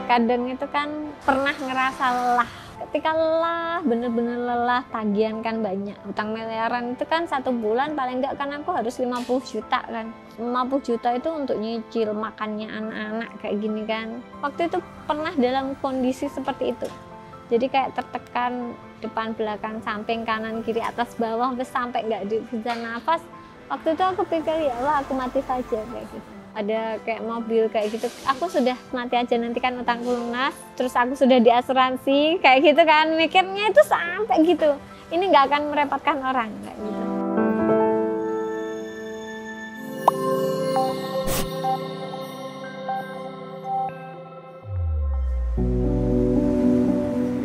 kadang itu kan pernah ngerasa lelah. Ketika lelah, bener-bener lelah, tagihan kan banyak. Utang miliaran itu kan 1 bulan paling enggak kan aku harus 50 juta kan. 50 juta itu untuk nyicil makannya anak-anak kayak gini kan. Waktu itu pernah dalam kondisi seperti itu. Jadi kayak tertekan depan, belakang, samping, kanan, kiri, atas, bawah, sampai nggak bisa nafas. Waktu itu aku pikir ya Allah aku mati saja kayak gitu. Ada kayak mobil kayak gitu, aku sudah mati aja nanti kan utangku lunas, terus aku sudah diasuransi kayak gitu kan, mikirnya itu sampai gitu, ini nggak akan merepotkan orang kayak gitu.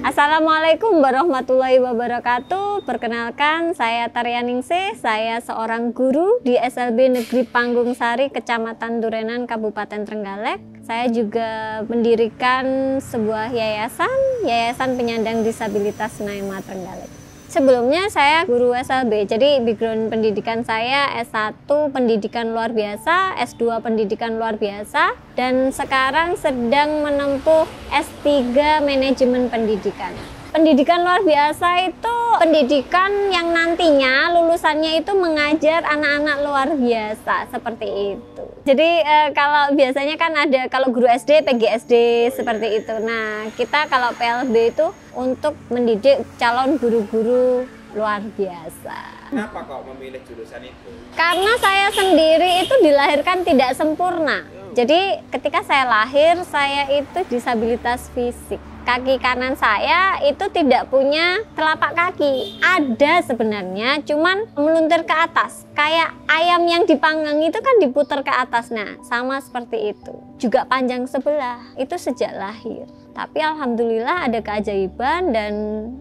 Assalamualaikum warahmatullahi wabarakatuh. Perkenalkan, saya Tarianingsih. Saya seorang guru di SLB Negeri Panggung Sari, Kecamatan Durenan, Kabupaten Trenggalek. Saya juga mendirikan sebuah yayasan penyandang disabilitas Naima Trenggalek. Sebelumnya saya guru SLB, jadi background pendidikan saya S1 pendidikan luar biasa, S2 pendidikan luar biasa, dan sekarang sedang menempuh S3 manajemen pendidikan. Pendidikan luar biasa itu pendidikan yang nantinya lulusannya itu mengajar anak-anak luar biasa seperti itu. Jadi kalau biasanya kan ada kalau guru SD, PGSD seperti itu. Nah, kita kalau PLB itu untuk mendidik calon guru-guru luar biasa. Kenapa kok memilih jurusan itu? Karena saya sendiri itu dilahirkan tidak sempurna. Jadi ketika saya lahir, saya itu disabilitas fisik. Kaki kanan saya itu tidak punya telapak kaki. Ada sebenarnya, cuman meluntur ke atas. Kayak ayam yang dipanggang itu kan diputar ke atas. Nah, sama seperti itu. Juga panjang sebelah, itu sejak lahir. Tapi alhamdulillah ada keajaiban dan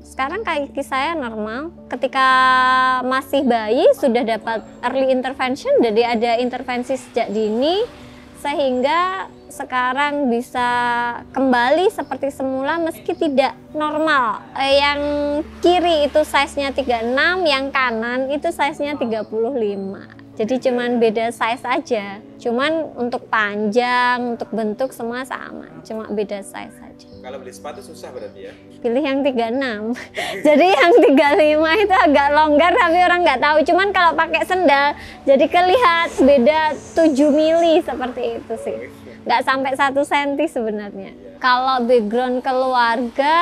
sekarang kaki saya normal. Ketika masih bayi sudah dapat early intervention, jadi ada intervensi sejak dini. Sehingga sekarang bisa kembali seperti semula meski tidak normal. Yang kiri itu size-nya 36, yang kanan itu size-nya 35. Jadi cuman beda size aja. Cuman untuk panjang, untuk bentuk semua sama. Cuma beda size saja. Kalau beli sepatu susah berarti ya? Pilih yang 36. Jadi yang 35 itu agak longgar tapi orang nggak tahu. Cuman kalau pakai sendal jadi kelihatan beda 7 mili seperti itu sih. Nggak sampai 1 senti sebenarnya. Kalau background keluarga,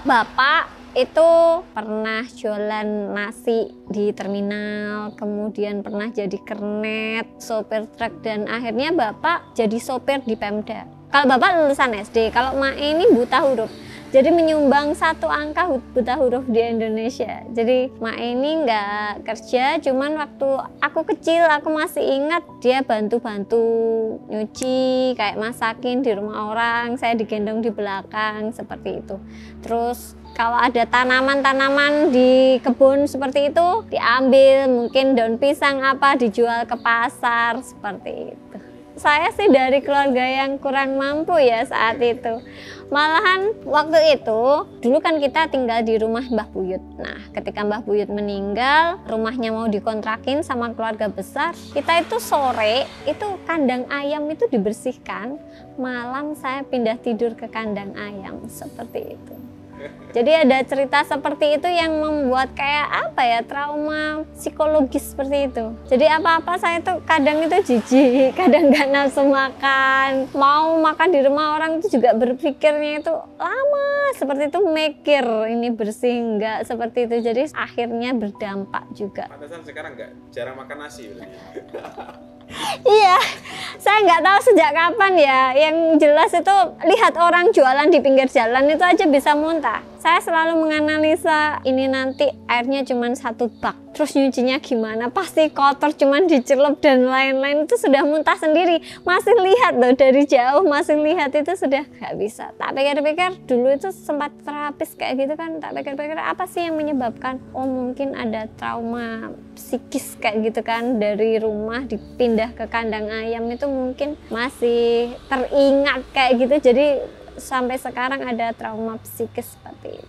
bapak itu pernah jualan nasi di terminal, kemudian pernah jadi kernet, sopir truk, dan akhirnya bapak jadi sopir di Pemda. Kalau bapak lulusan SD, kalau Mak ini buta huruf. Jadi menyumbang 1 angka buta huruf di Indonesia. Jadi Mak ini nggak kerja, cuman waktu aku kecil aku masih ingat dia bantu-bantu nyuci, kayak masakin di rumah orang, saya digendong di belakang seperti itu. Terus kalau ada tanaman-tanaman di kebun seperti itu diambil, mungkin daun pisang apa dijual ke pasar seperti itu. Saya sih dari keluarga yang kurang mampu ya saat itu. Malahan waktu itu, dulu kan kita tinggal di rumah Mbah Buyut. Nah, ketika Mbah Buyut meninggal, rumahnya mau dikontrakin sama keluarga besar. Kita itu sore, itu kandang ayam itu dibersihkan. Malam saya pindah tidur ke kandang ayam, seperti itu. Jadi ada cerita seperti itu yang membuat kayak apa ya, trauma psikologis seperti itu. Jadi apa-apa saya tuh kadang itu jijik, kadang nggak nafsu makan. Mau makan di rumah orang itu juga berpikirnya itu lama, seperti itu mikir ini bersih nggak, seperti itu. Jadi akhirnya berdampak juga. Pantesan sekarang nggak jarang makan nasi berarti. Iya, saya nggak tahu sejak kapan ya. Yang jelas itu lihat orang jualan di pinggir jalan itu aja bisa muntah. Saya selalu menganalisa ini nanti airnya cuma 1 bak. Terus nyucinya gimana? Pasti kotor, cuman dicelup dan lain-lain, itu sudah muntah sendiri. Masih lihat loh dari jauh, masih lihat itu sudah nggak bisa. Tak pikir-pikir dulu itu sempat terapis kayak gitu kan. Tak pikir-pikir apa sih yang menyebabkan? Oh mungkin ada trauma psikis kayak gitu kan, dari rumah dipindah ke kandang ayam itu mungkin masih teringat kayak gitu. Jadi sampai sekarang ada trauma psikis seperti itu.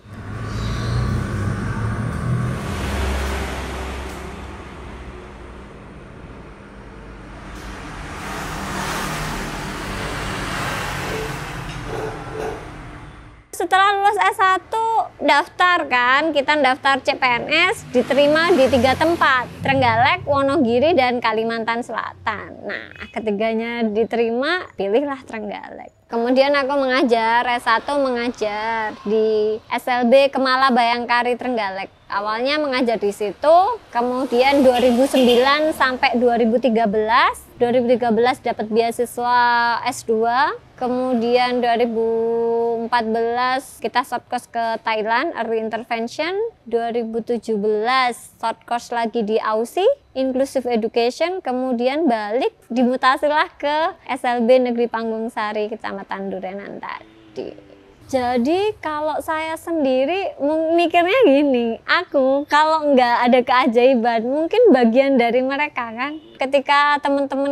setelah lulus S1 daftar kan, kita daftar CPNS, diterima di 3 tempat, Trenggalek, Wonogiri, dan Kalimantan Selatan. Nah, ketiganya diterima, pilihlah Trenggalek. Kemudian aku mengajar, S1 mengajar di SLB Kemala Bayangkari Trenggalek. Awalnya mengajar di situ, kemudian 2009 sampai 2013 dapat beasiswa S2, kemudian 2014 kita short course ke Thailand, Early Intervention, 2017 short course lagi di AUSI, Inclusive Education, kemudian balik dimutasilah ke SLB Negeri Panggung Sari, Kecamatan Durenan tadi. Jadi kalau saya sendiri mikirnya gini, aku kalau nggak ada keajaiban mungkin bagian dari mereka kan. Ketika teman-teman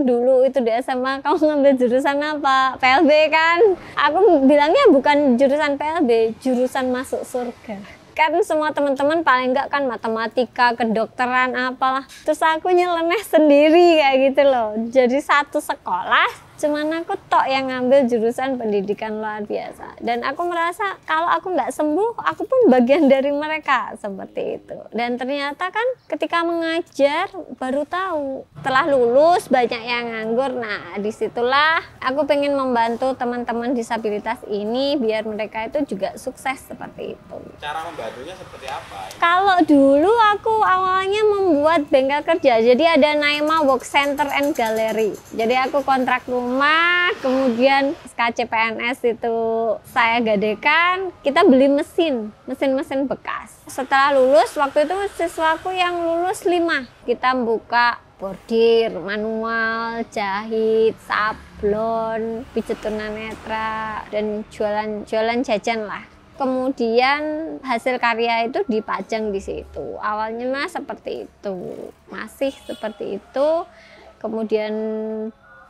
dulu itu di SMA, kamu ngambil jurusan apa? PLB kan? Aku bilangnya bukan jurusan PLB, jurusan masuk surga. Kan semua teman-teman paling enggak kan matematika, kedokteran, apalah. Terus aku nyeleneh sendiri kayak gitu loh. Jadi satu sekolah cuman aku tok yang ngambil jurusan pendidikan luar biasa. Dan aku merasa kalau aku nggak sembuh, aku pun bagian dari mereka seperti itu. Dan ternyata kan ketika mengajar baru tahu. Setelah lulus banyak yang nganggur. Nah disitulah aku pengen membantu teman-teman disabilitas ini biar mereka itu juga sukses seperti itu. Cara membantunya seperti apa? Kalau dulu aku awalnya membuat bengkel kerja. Jadi ada Naima Work Center and Gallery. Jadi aku kontrak rumah, kemudian SKCPNS itu saya gadekan, kita beli mesin bekas. Setelah lulus, waktu itu siswaku yang lulus 5, kita buka bordir, manual, jahit, sablon, pijat tunanetra, dan jualan jajan lah. Kemudian hasil karya itu dipajang di situ. Awalnya mah seperti itu, masih seperti itu. Kemudian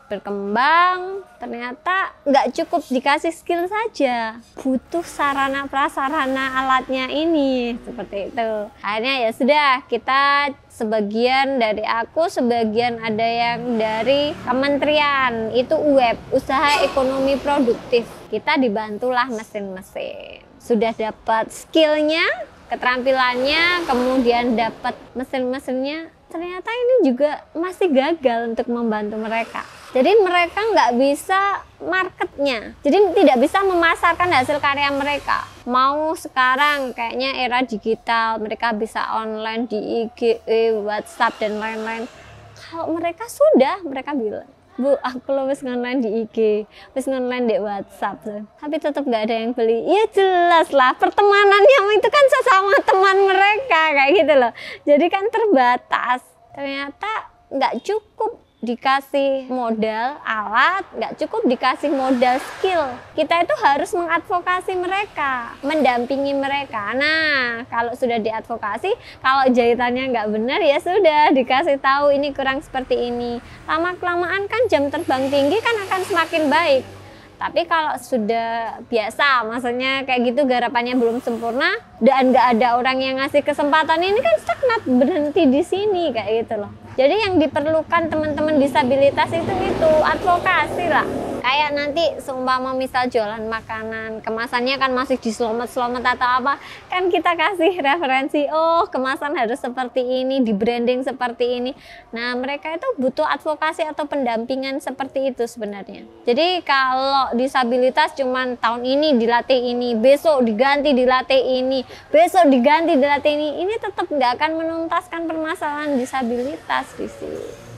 berkembang, ternyata nggak cukup dikasih skill saja, butuh sarana prasarana alatnya ini seperti itu. Akhirnya ya sudah, kita sebagian dari aku, sebagian ada yang dari kementerian, itu UEP, Usaha Ekonomi Produktif. Kita dibantulah mesin-mesin. Sudah dapat skillnya, keterampilannya, kemudian dapat mesin-mesinnya. Ternyata ini juga masih gagal untuk membantu mereka. Jadi mereka nggak bisa marketnya. Jadi tidak bisa memasarkan hasil karya mereka. Mau sekarang kayaknya era digital, mereka bisa online di IG, WhatsApp, dan lain-lain. Kalau mereka sudah, mereka bilang, Bu, aku lo wis online di IG, wis online di WhatsApp, tapi tetap nggak ada yang beli. Ya jelas lah, pertemanannya itu kan sesama teman mereka kayak gitu loh. Jadi kan terbatas. Ternyata nggak cukup dikasih modal alat, nggak cukup dikasih modal skill. Kita itu harus mengadvokasi mereka, mendampingi mereka. Nah, kalau sudah diadvokasi, kalau jahitannya nggak benar ya sudah dikasih tahu ini kurang seperti ini. Lama-kelamaan kan jam terbang tinggi kan akan semakin baik. Tapi kalau sudah biasa, maksudnya kayak gitu garapannya belum sempurna dan nggak ada orang yang ngasih kesempatan, ini kan stagnat, berhenti di sini kayak gitu loh. Jadi yang diperlukan teman-teman disabilitas itu advokasi lah. Kayak nanti seumpama misal jualan makanan, kemasannya kan masih dislomet-slomet atau apa, kan kita kasih referensi, oh kemasan harus seperti ini, di branding seperti ini. Nah mereka itu butuh advokasi atau pendampingan seperti itu sebenarnya. Jadi kalau disabilitas cuman tahun ini dilatih ini, besok diganti dilatih ini, besok diganti dilatih ini tetap nggak akan menuntaskan permasalahan disabilitas di sini.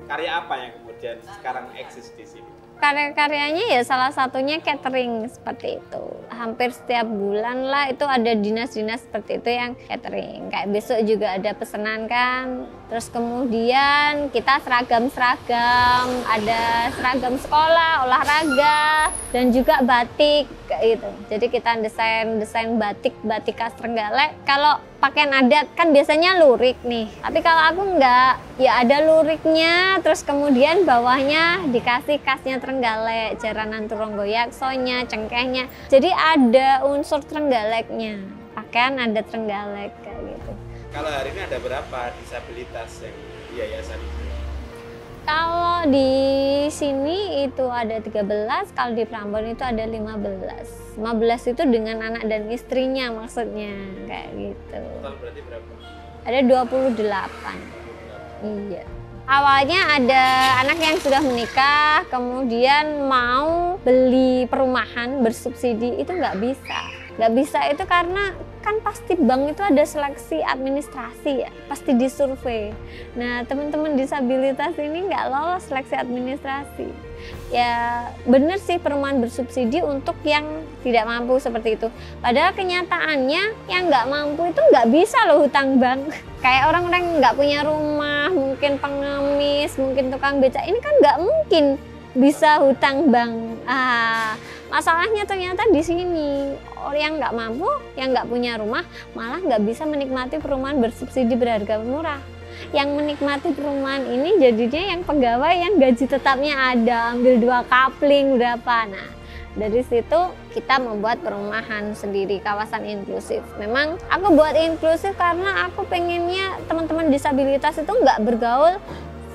Karya apa yang kemudian sekarang eksis di sini? Karya-karyanya ya salah satunya catering seperti itu. Hampir setiap bulan lah itu ada dinas-dinas seperti itu yang catering. Kayak besok juga ada pesanan kan, Terus kemudian kita seragam-seragam, ada seragam sekolah, olahraga, dan juga batik kayak gitu. Jadi kita desain batik khas Trenggalek. Kalau pakaian adat kan biasanya lurik nih. Tapi kalau aku enggak, ya ada luriknya, terus kemudian bawahnya dikasih khasnya Trenggalek, jaranan Turonggoyaksonya, cengkehnya. Jadi ada unsur Trenggaleknya. Pakaian adat Trenggalek kayak gitu. Kalau hari ini ada berapa disabilitas yang di yayasan itu? Kalau di sini itu ada 13, kalau di Prambon itu ada 15. 15 itu dengan anak dan istrinya maksudnya, kayak gitu. Total berarti berapa? Ada 28. Iya. Awalnya ada anak yang sudah menikah, kemudian mau beli perumahan bersubsidi, itu nggak bisa. Nggak bisa itu karena kan pasti bank itu ada seleksi administrasi ya, pasti disurvei. Nah teman-teman disabilitas ini nggak lolos seleksi administrasi. Ya bener sih perumahan bersubsidi untuk yang tidak mampu seperti itu. Padahal kenyataannya yang nggak mampu itu nggak bisa loh hutang bank. Kayak orang-orang yang nggak punya rumah, mungkin pengemis, mungkin tukang beca, ini kan nggak mungkin bisa hutang bank. Masalahnya ternyata di sini orang yang nggak mampu, yang nggak punya rumah, malah nggak bisa menikmati perumahan bersubsidi berharga murah. Yang menikmati perumahan ini jadinya yang pegawai yang gaji tetapnya ada, ambil 2 kapling berapa. Nah dari situ kita membuat perumahan sendiri, kawasan inklusif. Memang aku buat inklusif karena aku pengennya teman-teman disabilitas itu nggak bergaul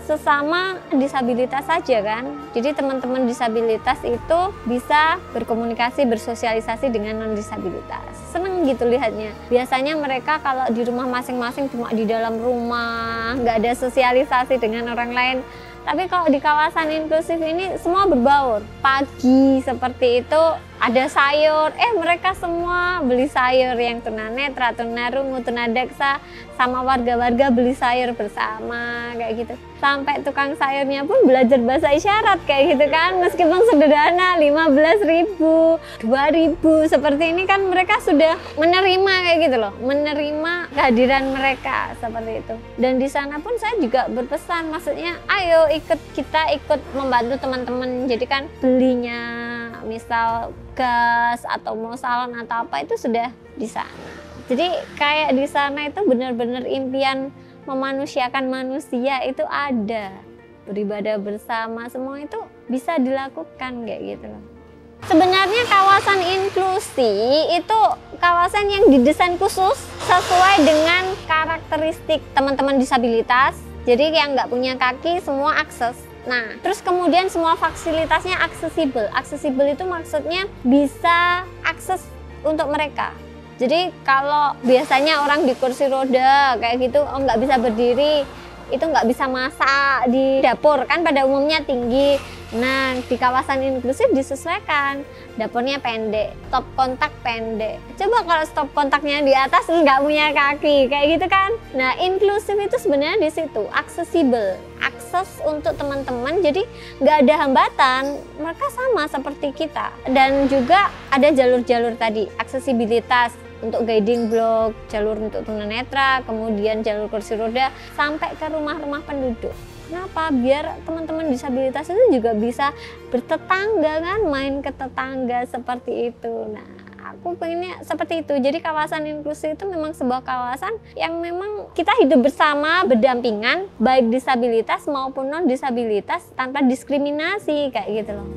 sesama disabilitas saja kan. Jadi teman-teman disabilitas itu bisa berkomunikasi, bersosialisasi dengan non disabilitas. Seneng gitu lihatnya. Biasanya mereka kalau di rumah masing-masing cuma di dalam rumah, nggak ada sosialisasi dengan orang lain. Tapi kalau di kawasan inklusif ini semua berbaur. Pagi seperti itu ada sayur, mereka semua beli sayur, yang tunanetra, tunarungu, tunadaksa, sama warga-warga beli sayur bersama kayak gitu. Sampai tukang sayurnya pun belajar bahasa isyarat kayak gitu kan, meskipun sederhana 15.000, 2.000 seperti ini kan mereka sudah menerima kayak gitu loh, menerima kehadiran mereka seperti itu. Dan di sana pun saya juga berpesan, maksudnya ayo kita ikut membantu teman-teman. Jadi kan belinya misal gas atau mau salon atau apa itu sudah di sana. Jadi kayak di sana itu benar-benar impian memanusiakan manusia itu ada. Beribadah bersama, semua itu bisa dilakukan kayak gitu loh. Sebenarnya kawasan inklusi itu kawasan yang didesain khusus sesuai dengan karakteristik teman-teman disabilitas. Jadi yang nggak punya kaki semua akses. Nah, terus kemudian semua fasilitasnya aksesibel. Aksesibel itu maksudnya bisa akses untuk mereka. Jadi kalau biasanya orang di kursi roda kayak gitu, nggak bisa berdiri, itu nggak bisa masak di dapur kan pada umumnya tinggi. Nah di kawasan inklusif disesuaikan, dapurnya pendek, stop kontak pendek. Coba kalau stop kontaknya di atas nggak punya kaki kayak gitu kan. Nah inklusif itu sebenarnya di situ aksesibel, akses untuk teman-teman, jadi nggak ada hambatan, mereka sama seperti kita. Dan juga ada jalur-jalur tadi, aksesibilitas untuk guiding block, jalur untuk tunanetra, kemudian jalur kursi roda sampai ke rumah-rumah penduduk. Kenapa? Biar teman-teman disabilitas itu juga bisa bertetangga kan, main ke tetangga seperti itu. Nah, aku pengennya seperti itu. Jadi kawasan inklusi itu memang sebuah kawasan yang memang kita hidup bersama, berdampingan, baik disabilitas maupun non disabilitas tanpa diskriminasi kayak gitu loh.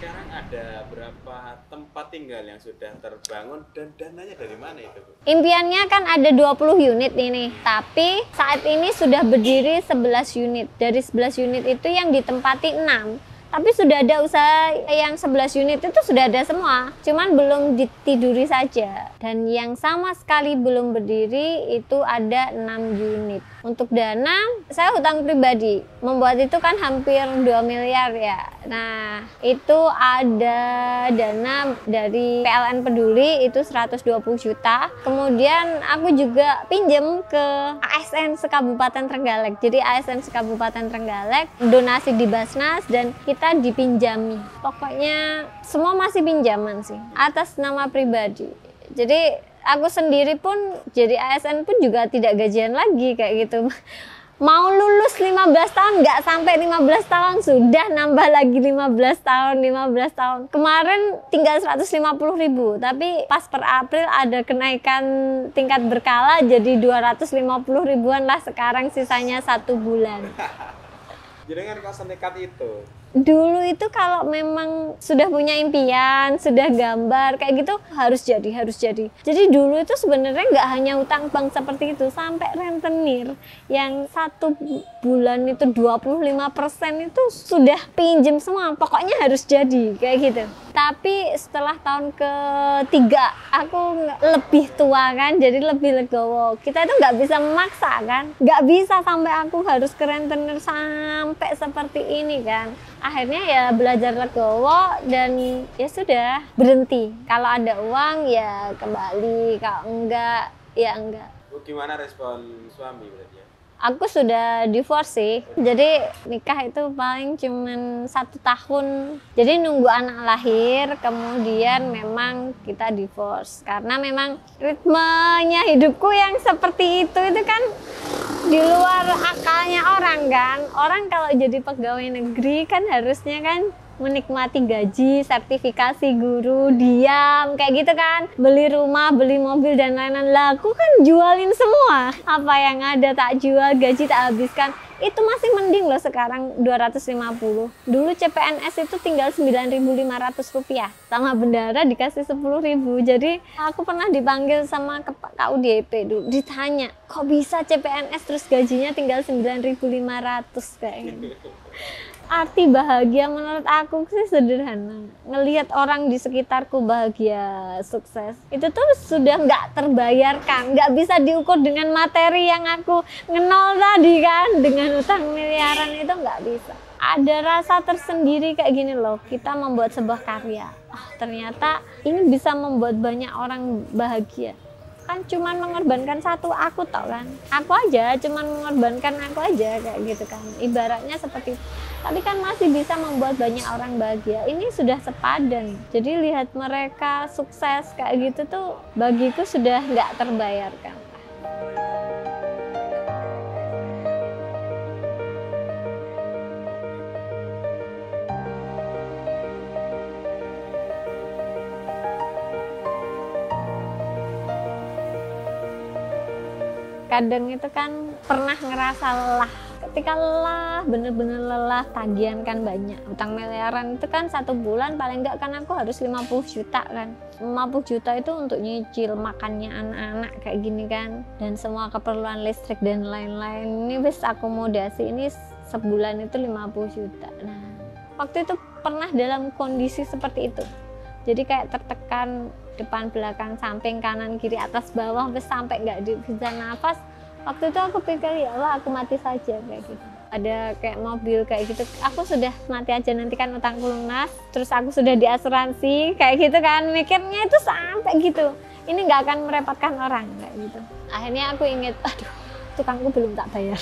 Sekarang ada berapa tempat tinggal yang sudah terbangun dan dananya dari mana itu, Bu? Impiannya kan ada 20 unit ini, tapi saat ini sudah berdiri 11 unit. Dari 11 unit itu yang ditempati 6. Tapi sudah ada usaha yang 11 unit itu sudah ada semua, cuman belum ditiduri saja. Dan yang sama sekali belum berdiri itu ada 6 unit. Untuk dana, saya hutang pribadi. Membuat itu kan hampir 2 miliar ya. Nah, itu ada dana dari PLN Peduli itu 120 juta. Kemudian aku juga pinjam ke ASN Sekabupaten Trenggalek. Jadi ASN Sekabupaten Trenggalek donasi di Basnas dan kita dipinjami. Pokoknya semua masih pinjaman sih atas nama pribadi. Jadi aku sendiri pun jadi ASN pun juga tidak gajian lagi kayak gitu. Mau lulus 15 tahun, nggak sampai 15 tahun sudah nambah lagi 15 tahun. Kemarin tinggal 150.000, tapi pas per April ada kenaikan tingkat berkala jadi 250 ribuan lah sekarang, sisanya 1 bulan. Jadi kan kau senekat itu. Dulu itu kalau memang sudah punya impian, sudah gambar kayak gitu harus jadi. Jadi dulu itu sebenarnya nggak hanya utang bank seperti itu, sampai rentenir yang 1 bulan itu 25% itu sudah pinjem semua. Pokoknya harus jadi kayak gitu. Tapi setelah tahun ketiga aku lebih tua kan, jadi lebih legowo. Kita itu nggak bisa memaksa kan, nggak bisa sampai aku harus ke rentenir sampai seperti ini kan. Akhirnya ya belajar legowo dan ya sudah berhenti. Kalau ada uang ya kembali, kalau enggak ya enggak. Gimana respon suami berarti ya? Aku sudah divorce sih, jadi nikah itu paling cuman 1 tahun. Jadi nunggu anak lahir, kemudian memang kita divorce. Karena memang ritmenya hidupku yang seperti itu kan di luar akalnya orang kan. Orang kalau jadi pegawai negeri kan harusnya kan menikmati gaji, sertifikasi guru, diam, kayak gitu kan. Beli rumah, beli mobil dan lain-lain. Lah, aku kan jualin semua. Apa yang ada tak jual, gaji tak habiskan. Itu masih mending loh sekarang 250. Dulu CPNS itu tinggal 9.500 rupiah. Sama bendara dikasih 10.000. Jadi aku pernah dipanggil sama KUDP dulu. Ditanya, kok bisa CPNS terus gajinya tinggal 9.500 kayaknya. Arti bahagia menurut aku sih sederhana. Ngelihat orang di sekitarku bahagia, sukses, itu tuh sudah nggak terbayarkan, nggak bisa diukur dengan materi yang aku ngenol tadi kan, dengan utang miliaran itu nggak bisa. Ada rasa tersendiri kayak gini loh, kita membuat sebuah karya. Ternyata ini bisa membuat banyak orang bahagia. Kan cuman mengorbankan satu aku tau kan, aku aja cuman mengorbankan aku aja kayak gitu kan, ibaratnya seperti itu. Tapi kan masih bisa membuat banyak orang bahagia, ini sudah sepadan. Jadi lihat mereka sukses kayak gitu tuh bagiku sudah nggak terbayarkan. Kadang itu kan pernah ngerasa lelah. Ketika lelah, bener-bener lelah, tagihan kan banyak. Utang miliaran itu kan 1 bulan paling enggak kan aku harus 50 juta kan. 50 juta itu untuk nyicil makannya anak-anak kayak gini kan. Dan semua keperluan listrik dan lain-lain. Ini bis akomodasi ini sebulan itu 50 juta. Nah, waktu itu pernah dalam kondisi seperti itu. Jadi kayak tertekan depan, belakang, samping, kanan, kiri, atas, bawah, sampai nggak bisa nafas. Waktu itu aku pikir ya Allah aku mati saja kayak gitu. Ada kayak mobil kayak gitu, aku sudah mati aja nanti kan utangku lunas. Terus aku sudah diasuransi kayak gitu kan, mikirnya itu sampai gitu. Ini nggak akan merepotkan orang kayak gitu. Akhirnya aku inget, aduh tukangku belum tak bayar.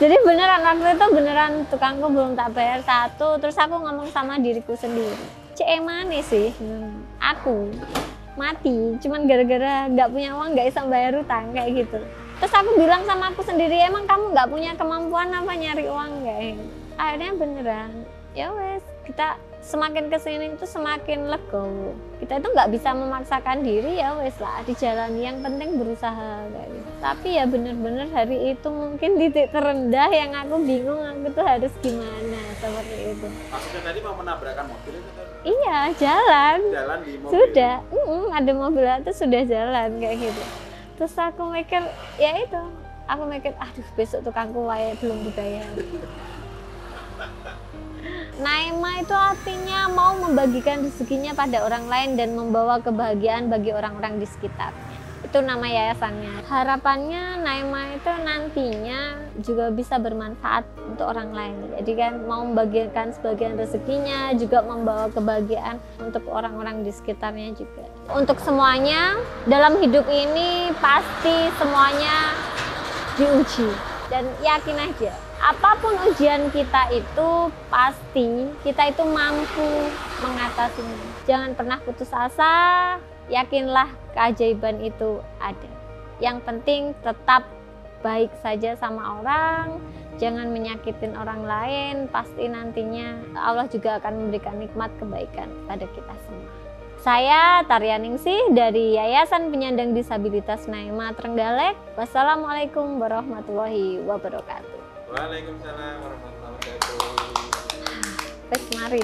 Jadi beneran waktu itu beneran tukangku belum tak bayar 1. Terus aku ngomong sama diriku sendiri. Mana sih aku mati cuman gara-gara nggak punya uang, nggak bisa bayar utang kayak gitu. Terus aku bilang sama aku sendiri, emang kamu nggak punya kemampuan apa nyari uang kayak gitu. Akhirnya beneran ya wes, kita semakin kesini itu semakin legowo. Kita itu nggak bisa memaksakan diri, ya wes lah dijalani, yang penting berusaha kayak gitu. Tapi ya bener-bener hari itu mungkin titik terendah yang aku bingung aku tuh harus gimana seperti itu. Maksudnya tadi mau menabrakkan mobil itu kan? Iya, jalan Di mobil. Sudah, ada mobil itu sudah jalan kayak gitu. Terus aku mikir, ya itu, aku mikir, aduh besok tukangku wae belum dibayar. Naima itu artinya mau membagikan rezekinya pada orang lain dan membawa kebahagiaan bagi orang-orang di sekitarnya. Itu nama yayasannya. Harapannya Naima itu nantinya juga bisa bermanfaat untuk orang lain. Jadi kan mau membagikan sebagian rezekinya, juga membawa kebahagiaan untuk orang-orang di sekitarnya juga. Untuk semuanya dalam hidup ini pasti semuanya diuji. Dan yakin aja, apapun ujian kita itu pasti kita itu mampu mengatasinya. Jangan pernah putus asa, yakinlah keajaiban itu ada. Yang penting tetap baik saja sama orang, jangan menyakitin orang lain, pasti nantinya Allah juga akan memberikan nikmat kebaikan pada kita semua. Saya Taryaningsih dari Yayasan Penyandang Disabilitas Naima Trenggalek. Wassalamualaikum warahmatullahi wabarakatuh. Waalaikumsalam warahmatullahi wabarakatuh. Wes mari.